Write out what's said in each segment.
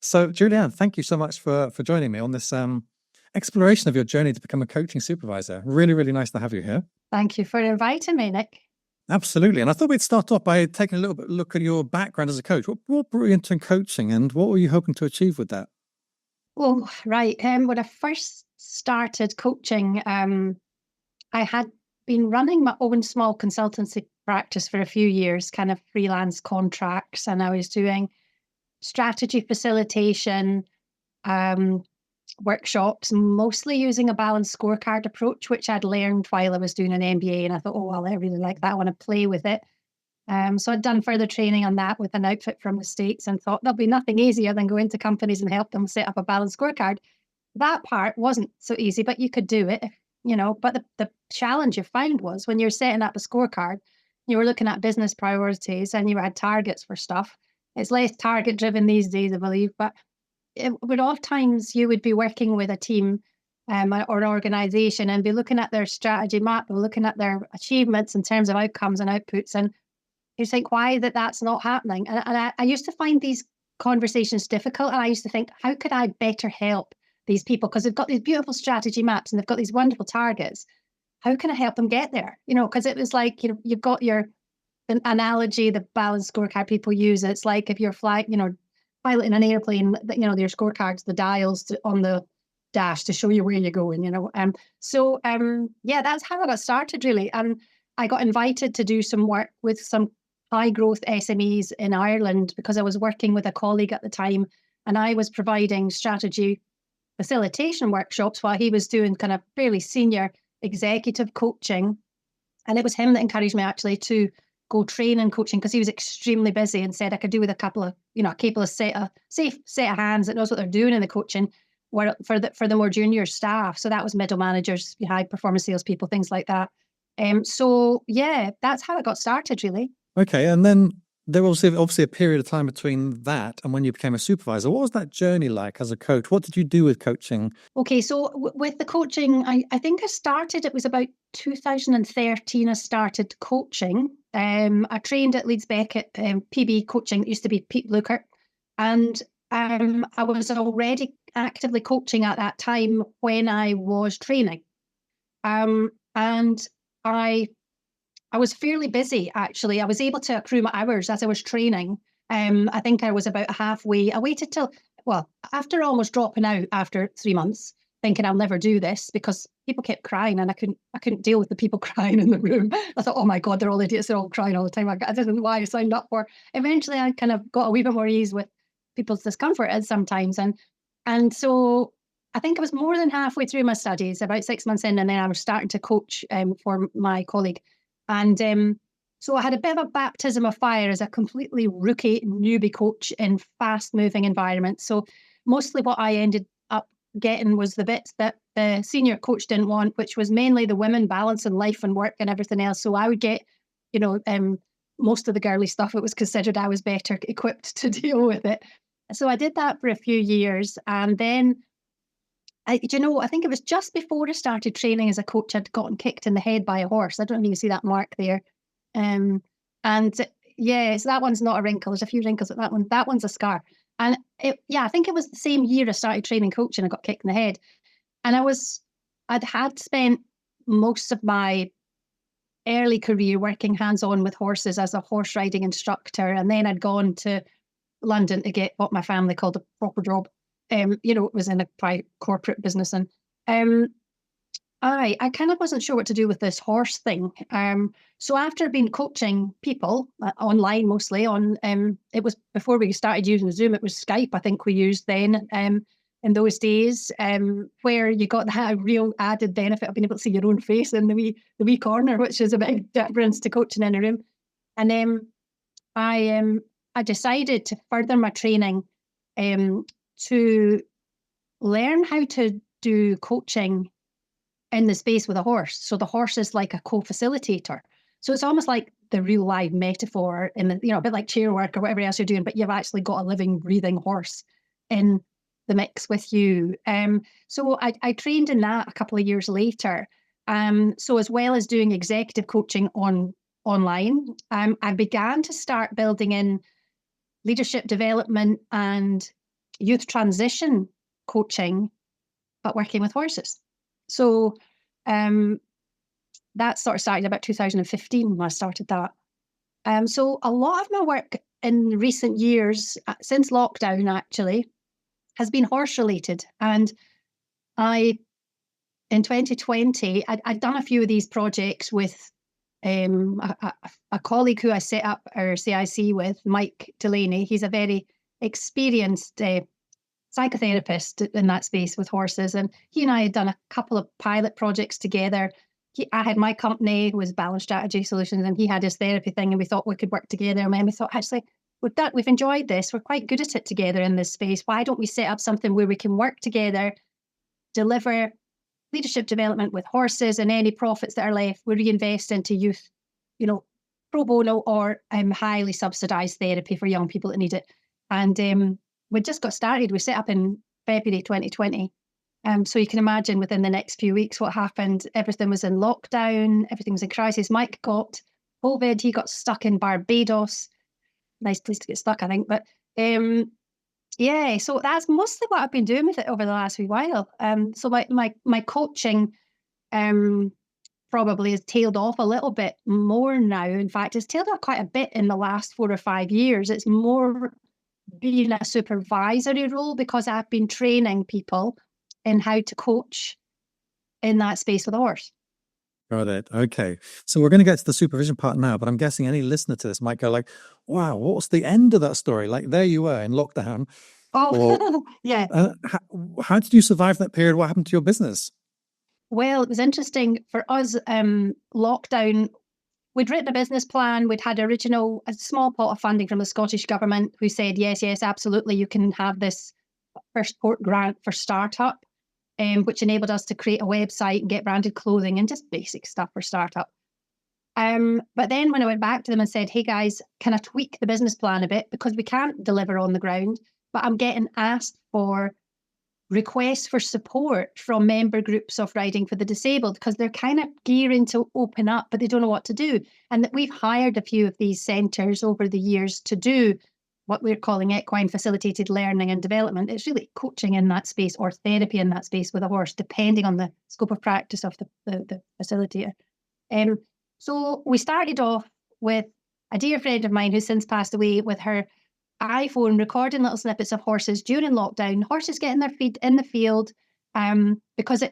So, Julianne, thank you so much for joining me on this exploration of your journey to become a coaching supervisor. Really, really nice to have you here. Thank you for inviting me, Nick. Absolutely. And I thought we'd start off by taking a little bit look at your background as a coach. What brought you into coaching and what were you hoping to achieve with that? Oh, right. When I first started coaching, I had been running my own small consultancy practice for a few years, kind of freelance contracts, and I was doing strategy facilitation, workshops, mostly using a balanced scorecard approach, which I'd learned while I was doing an MBA. And I thought, oh, well, I really like that. I want to play with it. So I'd done further training on that with an outfit from the States and thought there'll be nothing easier than go into companies and help them set up a balanced scorecard. That part wasn't so easy, but you could do it, But the challenge you found was when you're setting up a scorecard, you were looking at business priorities and you had targets for stuff. It's less target driven these days, I believe, but oftentimes you would be working with a team or an organization and be looking at their strategy map, or looking at their achievements in terms of outcomes and outputs. And you think, why that's not happening? And I used to find these conversations difficult. And I used to think, how could I better help these people? Because they've got these beautiful strategy maps and they've got these wonderful targets. How can I help them get there? Because it was like, you've got your analogy, the balanced scorecard people use. It's like if you're piloting an airplane, their scorecards, the dials on the dash to show you where you're going, that's how I got started, really. And I got invited to do some work with some high growth SMEs in Ireland because I was working with a colleague at the time and I was providing strategy facilitation workshops while he was doing kind of fairly senior executive coaching. And it was him that encouraged me actually to go train in coaching because he was extremely busy and said I could do with a couple of, a capable set of hands that knows what they're doing in the coaching for the more junior staff. So that was middle managers, high performance salespeople, things like that. That's how it got started, really. Okay, and then there was obviously a period of time between that and when you became a supervisor. What was that journey like as a coach? What did you do with coaching? Okay, so with the coaching, I think I started, it was about 2013, I started coaching. I trained at Leeds Beckett PB coaching, it used to be Pete Lukert. And I was already actively coaching at that time when I was training. And I was fairly busy, actually. I was able to accrue my hours as I was training. I think I was about halfway. I waited till, after almost dropping out after 3 months, thinking I'll never do this because people kept crying and I couldn't deal with the people crying in the room. I thought, oh my God, they're all idiots. They're all crying all the time. I didn't know why I signed up for. Eventually, I kind of got a wee bit more ease with people's discomfort sometimes. And so I think I was more than halfway through my studies, about 6 months in, and then I was starting to coach for my colleague. And so I had a bit of a baptism of fire as a completely rookie newbie coach in fast-moving environments. So mostly what I ended up getting was the bits that the senior coach didn't want, which was mainly the women balancing life and work and everything else. So I would get, most of the girly stuff. It was considered I was better equipped to deal with it. So I did that for a few years. And then I think it was just before I started training as a coach, I'd gotten kicked in the head by a horse. I don't know if you can see that mark there. So that one's not a wrinkle. There's a few wrinkles at that one's a scar. And I think it was the same year I started training coaching, I got kicked in the head. And I'd spent most of my early career working hands-on with horses as a horse riding instructor. And then I'd gone to London to get what my family called a proper job. It was in a private corporate business. And I kind of wasn't sure what to do with this horse thing. So after being coaching people online, mostly it was before we started using Zoom, it was Skype, I think we used then in those days, where you got that real added benefit of being able to see your own face in the wee corner, which is a big difference to coaching in a room. And then I decided to further my training to learn how to do coaching in the space with a horse. So the horse is like a co-facilitator. So it's almost like the real live metaphor in the, a bit like chair work or whatever else you're doing, but you've actually got a living, breathing horse in the mix with you. So I trained in that a couple of years later. So as well as doing executive coaching online, I began to start building in leadership development and youth transition coaching, but working with horses. So that sort of started about 2015 when I started that. So a lot of my work in recent years, since lockdown actually, has been horse related. And in 2020, I'd done a few of these projects with a colleague who I set up our CIC with, Mike Delaney. He's a very experienced psychotherapist in that space with horses. And he and I had done a couple of pilot projects together. I had my company, was Balanced Strategy Solutions, and he had his therapy thing, and we thought we could work together. And then we thought, actually, we've enjoyed this. We're quite good at it together in this space. Why don't we set up something where we can work together, deliver leadership development with horses, and any profits that are left, we reinvest into youth, pro bono or highly subsidized therapy for young people that need it. And we just got started. We set up in February 2020. So you can imagine within the next few weeks what happened. Everything was in lockdown. Everything was in crisis. Mike got COVID. He got stuck in Barbados. Nice place to get stuck, I think. But so that's mostly what I've been doing with it over the last wee while. So my coaching probably has tailed off a little bit more now. In fact, it's tailed off quite a bit in the last 4 or 5 years. It's more being a supervisory role because I've been training people in how to coach in that space with a horse. Got it. Okay. So we're going to get to the supervision part now, but I'm guessing any listener to this might go like, wow, what's the end of that story? Like there you were in lockdown. Oh, yeah. How did you survive that period? What happened to your business? Well, it was interesting for us, lockdown. We'd written a business plan. We'd had a small pot of funding from the Scottish government who said, yes, absolutely, you can have this first port grant for startup, which enabled us to create a website and get branded clothing and just basic stuff for startup. But then when I went back to them and said, hey guys, can I tweak the business plan a bit because we can't deliver on the ground, but I'm getting asked for requests for support from member groups of Riding for the Disabled because they're kind of gearing to open up, but they don't know what to do. And that we've hired a few of these centres over the years to do what we're calling equine facilitated learning and development. It's really coaching in that space or therapy in that space with a horse, depending on the scope of practice of the facilitator. So we started off with a dear friend of mine who's since passed away with her iPhone recording little snippets of horses during lockdown, horses getting their feet in the field because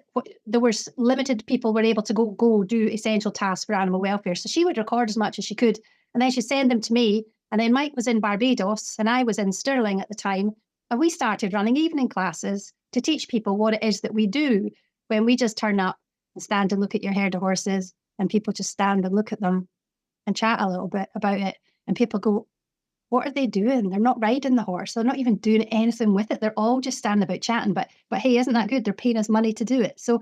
there was limited people were able to go do essential tasks for animal welfare. So she would record as much as she could and then she'd send them to me. And then Mike was in Barbados and I was in Stirling at the time. And we started running evening classes to teach people what it is that we do when we just turn up and stand and look at your herd of horses and people just stand and look at them and chat a little bit about it. And people go, what are they doing? They're not riding the horse. They're not even doing anything with it. They're all just standing about chatting. But hey, isn't that good? They're paying us money to do it. So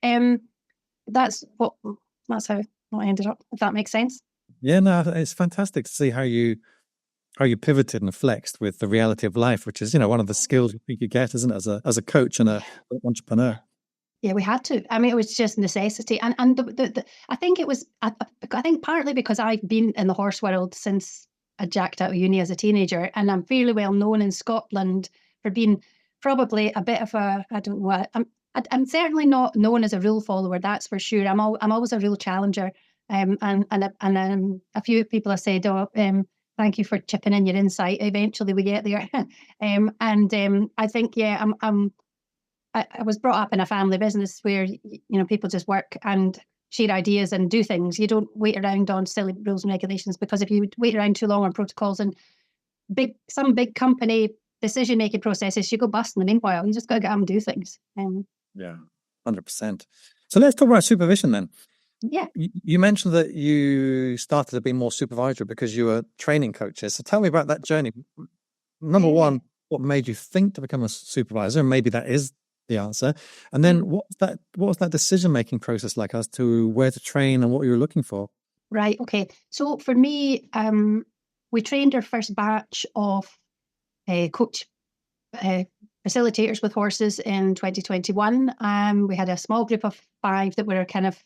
that's how I ended up, if that makes sense. Yeah, no, it's fantastic to see how you pivoted and flexed with the reality of life, which is, one of the skills you get, isn't it, as a coach and an entrepreneur. Yeah, we had to. I mean, it was just necessity. And I think it was, I think partly because I've been in the horse world since I jacked out of uni as a teenager, and I'm fairly well known in Scotland for being probably a bit of I'm certainly not known as a rule follower, that's for sure. I'm always a rule challenger. And a few people have said, thank you for chipping in your insight. Eventually we get there. I think, I was brought up in a family business where, people just work and share ideas and do things. You don't wait around on silly rules and regulations, because if you wait around too long on protocols and some big company decision-making processes, you go bust in the meanwhile. You just got to get on and do things. Yeah, 100%. So let's talk about supervision then. Yeah. You mentioned that you started to be more supervisory because you were training coaches. So tell me about that journey. Number one, what made you think to become a supervisor? And maybe that is the answer. And then what was that decision-making process like as to where to train and what you were looking for? Right. Okay. So for me, we trained our first batch of coach facilitators with horses in 2021. We had a small group of 5 that were kind of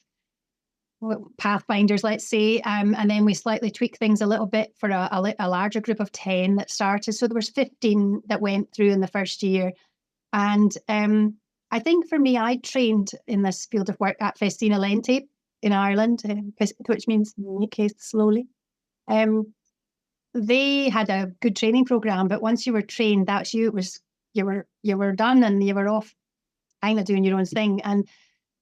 pathfinders, let's say, and then we slightly tweaked things a little bit for a larger group of 10 that started. So there was 15 that went through in the first year. And I think for me, I trained in this field of work at Festina Lente in Ireland, which means make haste slowly. They had a good training program, but once you were trained, that's you. It was you were done and you were off kind of doing your own thing. And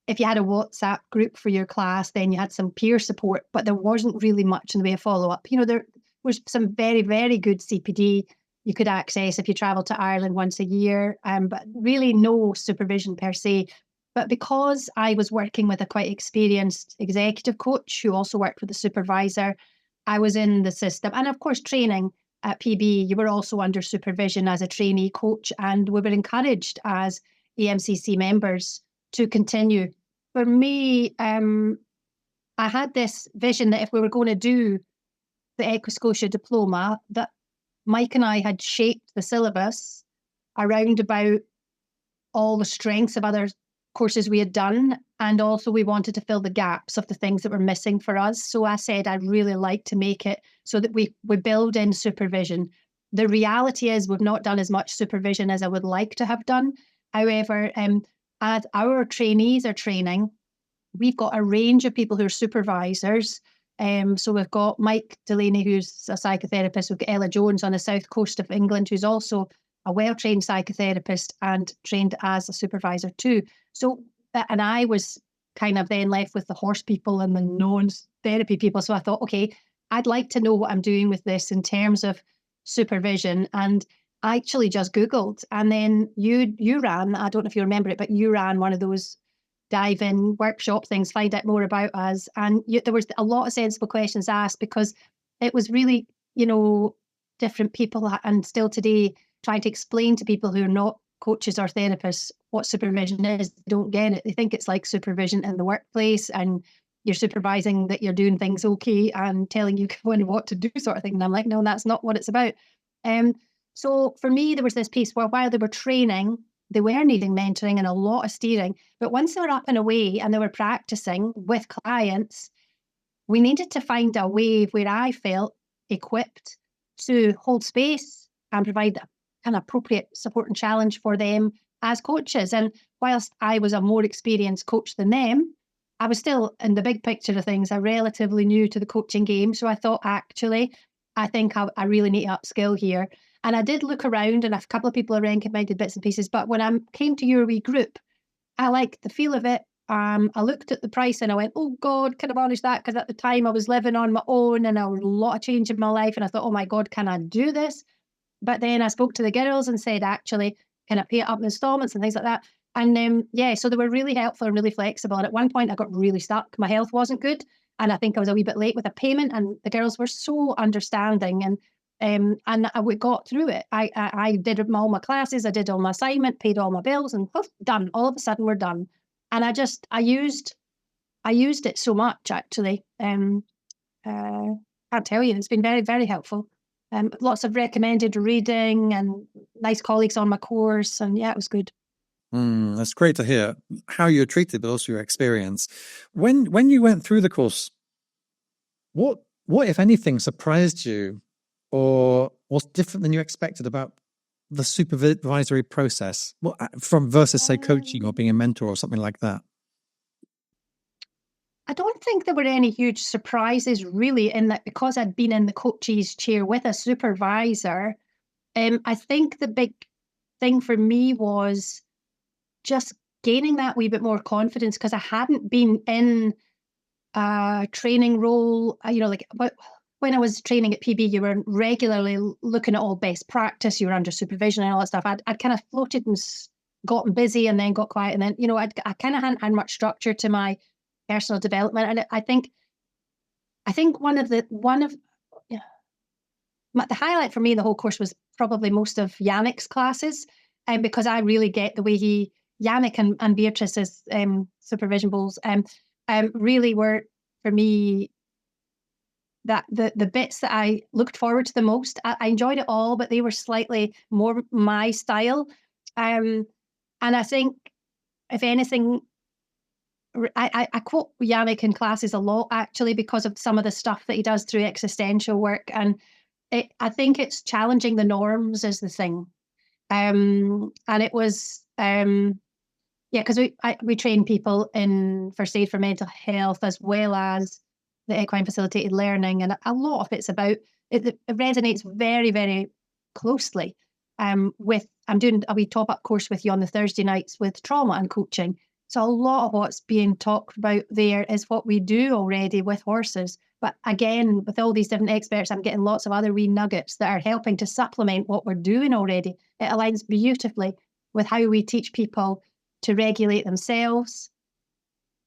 if you had a WhatsApp group for your class, then you had some peer support, but there wasn't really much in the way of follow-up. There was some very, very good CPD you could access if you traveled to Ireland once a year, but really no supervision per se. But because I was working with a quite experienced executive coach who also worked with a supervisor, I was in the system. And of course, training at PB, you were also under supervision as a trainee coach, and we were encouraged as AMCC members to continue. For me, I had this vision that if we were going to do the Equiscotia diploma, that Mike and I had shaped the syllabus around about all the strengths of other courses we had done, and also we wanted to fill the gaps of the things that were missing for us. So I said I'd really like to make it so that we build in supervision. The reality is we've not done as much supervision as I would like to have done. However, as our trainees are training, we've got a range of people who are supervisors. So we've got Mike Delaney, who's a psychotherapist. We've got Ella Jones on the south coast of England, who's also a well-trained psychotherapist and trained as a supervisor too. So, and I was kind of then left with the horse people and the non-therapy people. So I thought, okay, I'd like to know what I'm doing with this in terms of supervision. And I actually just Googled, and then you ran, I don't know if you remember it, but you ran one of those dive in workshop things, find out more about us. And there was a lot of sensible questions asked, because it was really, different people, and still today trying to explain to people who are not coaches or therapists what supervision is. They don't get it. They think it's like supervision in the workplace and you're supervising that you're doing things okay and telling you when and what to do sort of thing. And I'm like, no, that's not what it's about. So for me, there was this piece where while they were training, they were needing mentoring and a lot of steering. But once they were up and away and they were practicing with clients, we needed to find a way where I felt equipped to hold space and provide an appropriate support and challenge for them as coaches. And whilst I was a more experienced coach than them, I was still, in the big picture of things, a relatively new to the coaching game. So I thought, actually, I think I really need to upskill here. And I did look around, and a couple of people have recommended bits and pieces. But when I came to your wee group, I liked the feel of it. I looked at the price and I went, oh God, can I manage that? Because at the time I was living on my own and there was a lot of change in my life. And I thought, oh my God, can I do this? But then I spoke to the girls and said, actually, can I pay it up in installments and things like that? And so they were really helpful and really flexible. And at one point I got really stuck. My health wasn't good. And I think I was a wee bit late with a payment, and the girls were so understanding. And we got through it. I did all my classes, I did all my assignment, paid all my bills, and done. All of a sudden we're done. And I used it so much, actually. Can't tell you, it's been very, very helpful. Lots of recommended reading and nice colleagues on my course, and yeah, it was good. That's great to hear how you're treated, but also your experience. When you went through the course, what if anything surprised you or was different than you expected about the supervisory process, from versus say coaching or being a mentor or something like that? I don't think there were any huge surprises really, in that because I'd been in the coach's chair with a supervisor. I think the big thing for me was just gaining that wee bit more confidence, because I hadn't been in a training role. When I was training at PB, you were regularly looking at all best practice. You were under supervision and all that stuff. I'd kind of floated and gotten busy and then got quiet. And then, I kind of hadn't had much structure to my personal development. And I think the highlight for me in the whole course was probably most of Yannick's classes. Because I really get the way Yannick and Beatrice's supervision bowls really were, for me, that the bits that I looked forward to the most. I enjoyed it all, but they were slightly more my style. And I think, if anything, I quote Yannick in classes a lot, actually, because of some of the stuff that he does through existential work. And I think it's challenging the norms is the thing. And it was, because we train people in first aid for mental health as well as the equine facilitated learning. And a lot of it's about, it resonates very, very closely with, I'm doing a wee top-up course with you on the Thursday nights with trauma and coaching. So a lot of what's being talked about there is what we do already with horses. But again, with all these different experts, I'm getting lots of other wee nuggets that are helping to supplement what we're doing already. It aligns beautifully with how we teach people to regulate themselves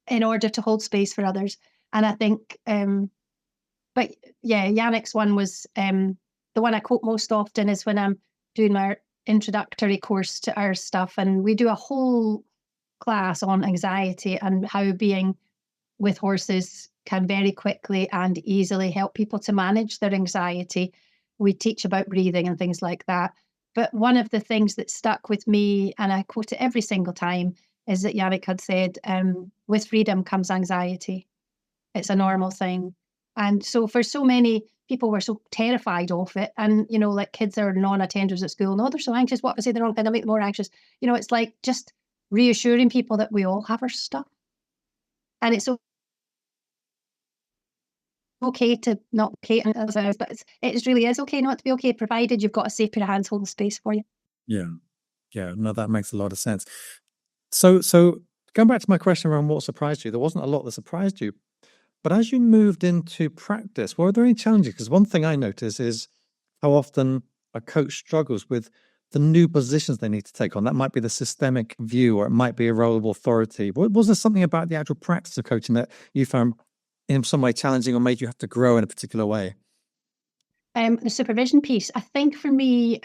in order to hold space for others. And I think, but yeah, Yannick's one was, the one I quote most often is when I'm doing my introductory course to our stuff. And we do a whole class on anxiety and how being with horses can very quickly and easily help people to manage their anxiety. We teach about breathing and things like that. But one of the things that stuck with me, and I quote it every single time, is that Yannick had said, with freedom comes anxiety. It's a normal thing. And so for so many people were so terrified of it. And, like kids are non-attenders at school. No, they're so anxious. What if I say the wrong thing? I'll make them more anxious. It's like just reassuring people that we all have our stuff. And it's okay to not be okay, but it really is okay not to be okay, provided you've got a safe pair of hands holding space for you. Yeah. No, that makes a lot of sense. So going back to my question around what surprised you, there wasn't a lot that surprised you. But as you moved into practice, were there any challenges? Because one thing I notice is how often a coach struggles with the new positions they need to take on. That might be the systemic view, or it might be a role of authority. Was there something about the actual practice of coaching that you found in some way challenging or made you have to grow in a particular way? The supervision piece, I think for me,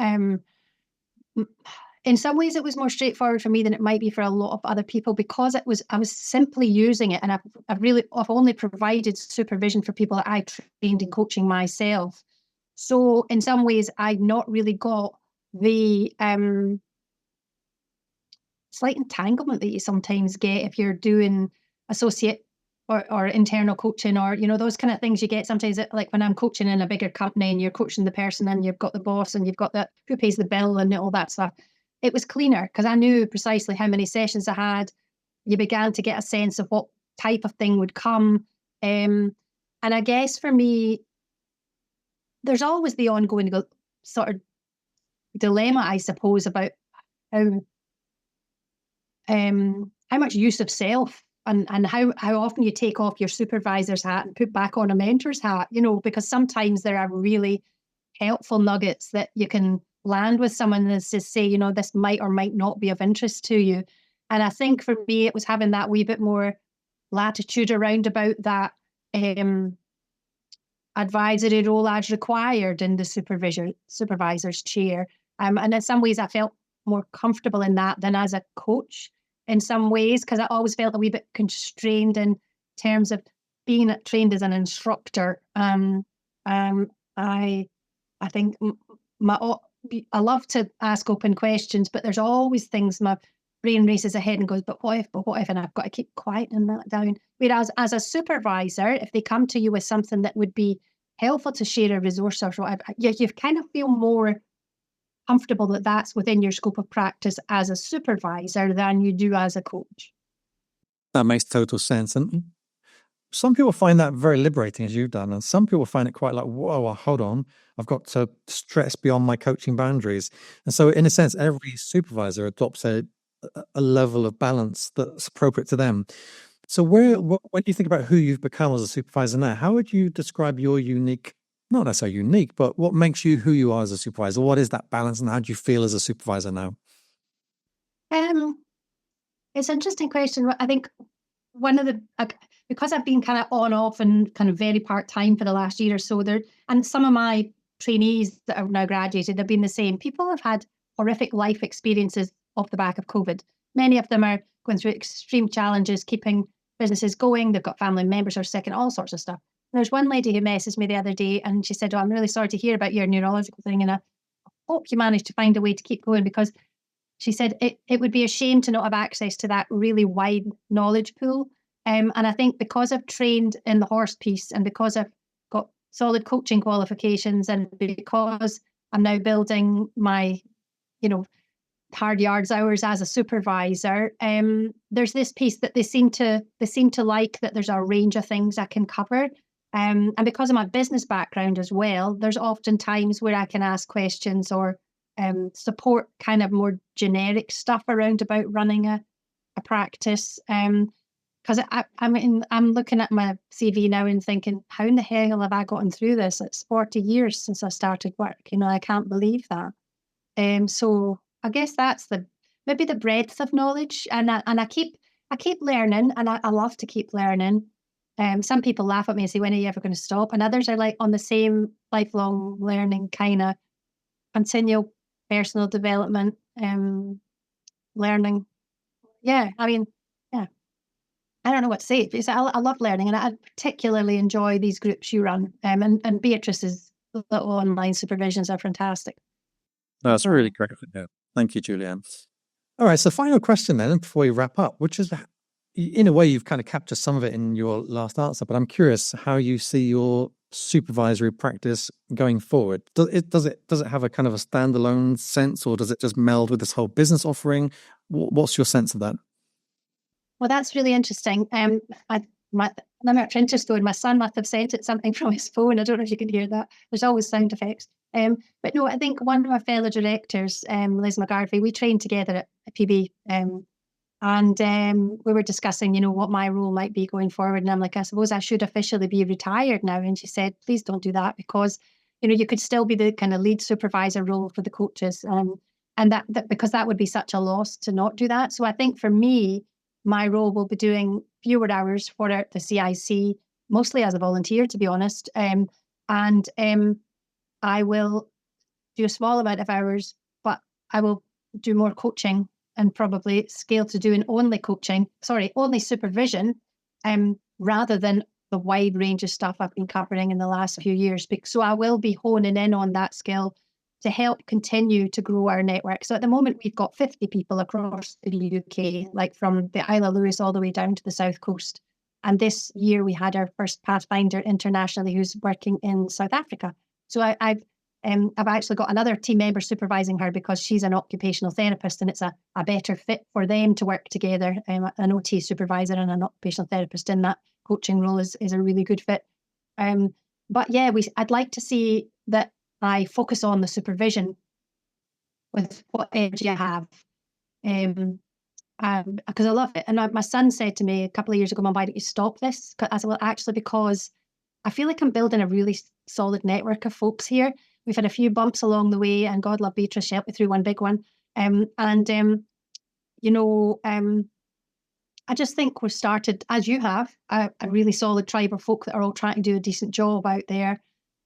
in some ways it was more straightforward for me than it might be for a lot of other people, because I was simply using it, and I've only provided supervision for people that I trained in coaching myself. So in some ways I'd not really got the slight entanglement that you sometimes get if you're doing associate or internal coaching, or those kind of things you get sometimes, like when I'm coaching in a bigger company and you're coaching the person and you've got the boss and you've got the who pays the bill and all that stuff. It was cleaner because I knew precisely how many sessions I had. You began to get a sense of what type of thing would come. And I guess for me, there's always the ongoing sort of dilemma, I suppose, about how much use of self and how often you take off your supervisor's hat and put back on a mentor's hat, because sometimes there are really helpful nuggets that you can land with someone that's just say, this might or might not be of interest to you. And I think for me, it was having that wee bit more latitude around about that advisory role as required in the supervisor's chair. And in some ways I felt more comfortable in that than as a coach in some ways, because I always felt a wee bit constrained in terms of being trained as an instructor. I think I love to ask open questions, but there's always things my brain races ahead and goes, but what if, and I've got to keep quiet and that down. Whereas as a supervisor, if they come to you with something that would be helpful to share a resource or whatever, you kind of feel more comfortable that that's within your scope of practice as a supervisor than you do as a coach. That makes total sense. And some people find that very liberating, as you've done, and some people find it quite like, whoa, hold on, I've got to stress beyond my coaching boundaries. And so in a sense, every supervisor adopts a level of balance that's appropriate to them. So when you think about who you've become as a supervisor now, how would you describe your unique, not necessarily unique, but what makes you who you are as a supervisor? What is that balance, and how do you feel as a supervisor now? It's an interesting question. I think one of the, because I've been kind of on off and kind of very part-time for the last year or so there, and some of my trainees that have now graduated have been the same. People have had horrific life experiences off the back of COVID. Many of them are going through extreme challenges, keeping businesses going. They've got family members who are sick and all sorts of stuff. There's one lady who messaged me the other day and she said, I'm really sorry to hear about your neurological thing, and I hope you managed to find a way to keep going, because she said it would be a shame to not have access to that really wide knowledge pool. And I think because I've trained in the horse piece and because I've got solid coaching qualifications and because I'm now building my, hard yards hours as a supervisor, there's this piece that they seem to like, that there's a range of things I can cover. And because of my business background as well, there's often times where I can ask questions or support kind of more generic stuff around about running a practice. Because I'm looking at my CV now and thinking, how in the hell have I gotten through this? It's 40 years since I started work. I can't believe that. So I guess that's maybe the breadth of knowledge, and I keep learning, and I love to keep learning. Some people laugh at me and say, when are you ever going to stop? And others are like on the same lifelong learning kind of continual personal development, learning. Yeah, yeah. I don't know what to say. I love learning, and I particularly enjoy these groups you run. And Beatrice's little online supervisions are fantastic. No, that's really great. Yeah. Thank you, Julianne. All right, so final question then, before we wrap up, which is, in a way, you've kind of captured some of it in your last answer, but I'm curious how you see your supervisory practice going forward. Does it have a kind of a standalone sense, or does it just meld with this whole business offering? What's your sense of that? Well, that's really interesting. I'm at printer store. My son must have sent it something from his phone. I don't know if you can hear that. There's always sound effects. But no, I think one of my fellow directors, Liz McGarvey, we trained together at PB, and we were discussing, what my role might be going forward. And I'm like, I suppose I should officially be retired now. And she said, please don't do that, because, you could still be the kind of lead supervisor role for the coaches. And that because that would be such a loss to not do that. So I think for me, my role will be doing fewer hours for the CIC, mostly as a volunteer, to be honest. And I will do a small amount of hours, but I will do more coaching and probably scale to doing only supervision, rather than the wide range of stuff I've been covering in the last few years. So I will be honing in on that skill to help continue to grow our network. So at the moment, we've got 50 people across the UK, like from the Isle of Lewis all the way down to the South Coast. And this year we had our first Pathfinder internationally who's working in South Africa. So I've actually got another team member supervising her because she's an occupational therapist, and it's a better fit for them to work together. An OT supervisor and an occupational therapist in that coaching role is a really good fit. But yeah, I'd like to see that I focus on the supervision with what energy I have, because I love it. And my son said to me a couple of years ago, Mum, why don't you stop this? I said, well, actually, because I feel like I'm building a really solid network of folks here. We've had a few bumps along the way, and God love Beatrice, she helped me through one big one. I just think we've started, as you have, a really solid tribe of folk that are all trying to do a decent job out there.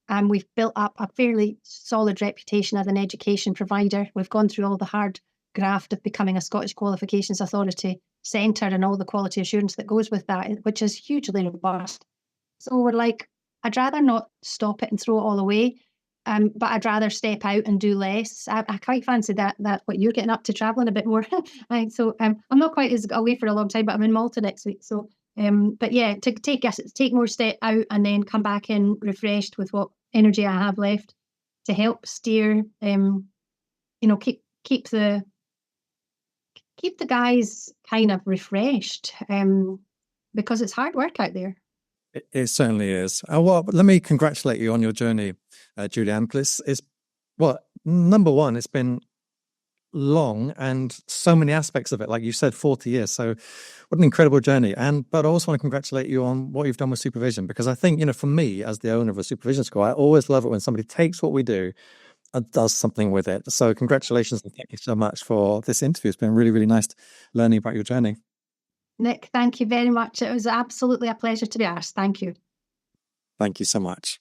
And we've built up a fairly solid reputation as an education provider. We've gone through all the hard graft of becoming a Scottish Qualifications Authority centre and all the quality assurance that goes with that, which is hugely robust. So we're like, I'd rather not stop it and throw it all away, but I'd rather step out and do less. I quite fancy that what you're getting up to, travelling a bit more. So I'm not quite as away for a long time, but I'm in Malta next week. So, but yeah, to take more step out and then come back in refreshed with what energy I have left to help steer, keep the guys kind of refreshed, because it's hard work out there. It certainly is. Well, let me congratulate you on your journey, Julianne. Number one, it's been long and so many aspects of it, like you said, 40 years. So what an incredible journey. But I also want to congratulate you on what you've done with supervision, because I think, for me, as the owner of a supervision school, I always love it when somebody takes what we do and does something with it. So congratulations and thank you so much for this interview. It's been really, really nice learning about your journey. Nick, thank you very much. It was absolutely a pleasure to be asked. Thank you. Thank you so much.